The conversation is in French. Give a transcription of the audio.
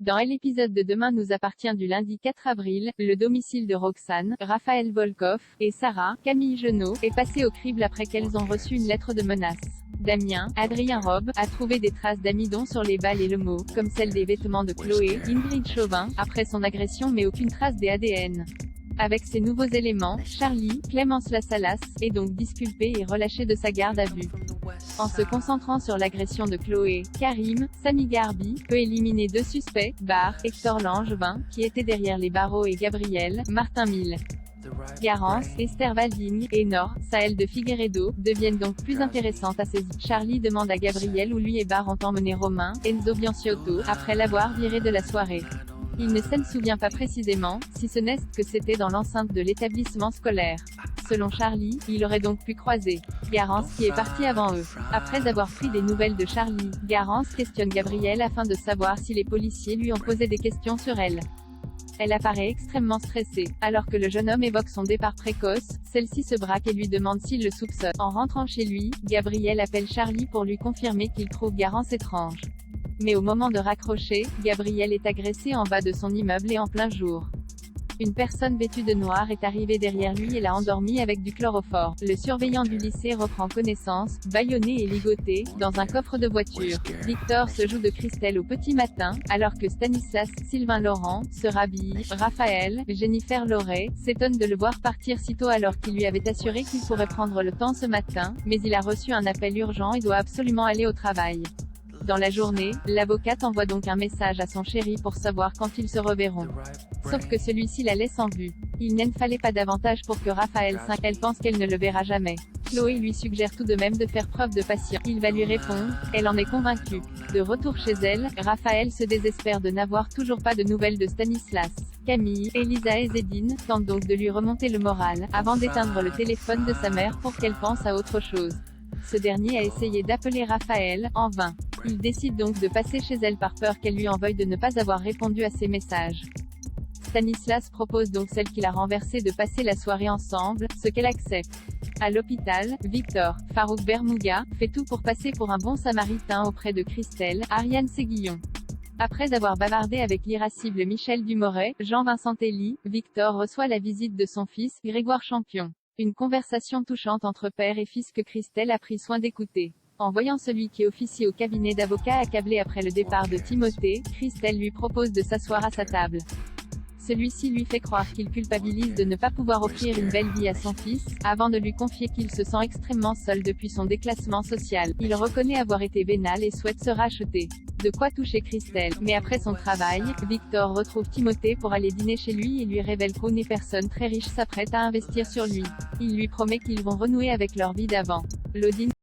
Dans l'épisode de Demain nous appartient du lundi 4 avril, le domicile de Roxane, Raphaël Volkov, et Sarah, Camille Genot, est passé au crible après qu'elles ont reçu une lettre de menace. Damien, Adrien Robe, a trouvé des traces d'amidon sur les balles et le mot, comme celle des vêtements de Chloé, Ingrid Chauvin, après son agression mais aucune trace des ADN. Avec ces nouveaux éléments, Charlie, Clémence Lassalas, est donc disculpé et relâché de sa garde à vue. En se concentrant sur l'agression de Chloé, Karim, Samy Garbi, peut éliminer 2 suspects, Bar, Hector Langevin, qui était derrière les barreaux et Gabriel, Martin Mille. Garance, Esther Valdigne, et Nor, Saël de Figueiredo, deviennent donc plus intéressantes à ses yeux. Charlie demande à Gabriel où lui et Bar ont emmené Romain, Enzo Bianciotto, après l'avoir viré de la soirée. Il ne s'en souvient pas précisément, si ce n'est que c'était dans l'enceinte de l'établissement scolaire. Selon Charlie, il aurait donc pu croiser Garance qui est parti avant eux. Après avoir pris des nouvelles de Charlie, Garance questionne Gabrielle afin de savoir si les policiers lui ont posé des questions sur elle. Elle apparaît extrêmement stressée. Alors que le jeune homme évoque son départ précoce, celle-ci se braque et lui demande s'il le soupçonne. En rentrant chez lui, Gabriel appelle Charlie pour lui confirmer qu'il trouve Garance étrange. Mais au moment de raccrocher, Gabriel est agressé en bas de son immeuble et en plein jour. Une personne vêtue de noir est arrivée derrière lui et l'a endormi avec du chloroforme. Le surveillant du lycée reprend connaissance, bâillonné et ligoté, dans un coffre de voiture. Victor se joue de Christelle au petit matin, alors que Stanislas, Sylvain Laurent, se rhabille. Raphaël, Jennifer Loret, s'étonne de le voir partir si tôt alors qu'il lui avait assuré qu'il pourrait prendre le temps ce matin, mais il a reçu un appel urgent et doit absolument aller au travail. Dans la journée, l'avocate envoie donc un message à son chéri pour savoir quand ils se reverront. Sauf que celui-ci la laisse en vue. Il n'en fallait pas davantage pour que Raphaël elle pense qu'elle ne le verra jamais. Chloé lui suggère tout de même de faire preuve de patience. Il va lui répondre, elle en est convaincue. De retour chez elle, Raphaël se désespère de n'avoir toujours pas de nouvelles de Stanislas. Camille, Elisa et Zédine tentent donc de lui remonter le moral, avant d'éteindre le téléphone de sa mère pour qu'elle pense à autre chose. Ce dernier a essayé d'appeler Raphaël, en vain. Il décide donc de passer chez elle par peur qu'elle lui en veuille de ne pas avoir répondu à ses messages. Stanislas propose donc celle qu'il a renversée de passer la soirée ensemble, ce qu'elle accepte. À l'hôpital, Victor, Farouk Bermouga, fait tout pour passer pour un bon samaritain auprès de Christelle, Ariane Séguillon. Après avoir bavardé avec l'irascible Michel Dumoret, Jean-Vincent Elie, Victor reçoit la visite de son fils, Grégoire Champion. Une conversation touchante entre père et fils que Christelle a pris soin d'écouter. En voyant celui qui officie au cabinet d'avocat accablé après le départ de Timothée, Christelle lui propose de s'asseoir à sa table. Celui-ci lui fait croire qu'il culpabilise de ne pas pouvoir offrir une belle vie à son fils, avant de lui confier qu'il se sent extrêmement seul depuis son déclassement social. Il reconnaît avoir été vénal et souhaite se racheter. De quoi toucher Christelle. Mais après son travail, Victor retrouve Timothée pour aller dîner chez lui et lui révèle qu'une personne très riche s'apprête à investir sur lui. Il lui promet qu'ils vont renouer avec leur vie d'avant. L'Odine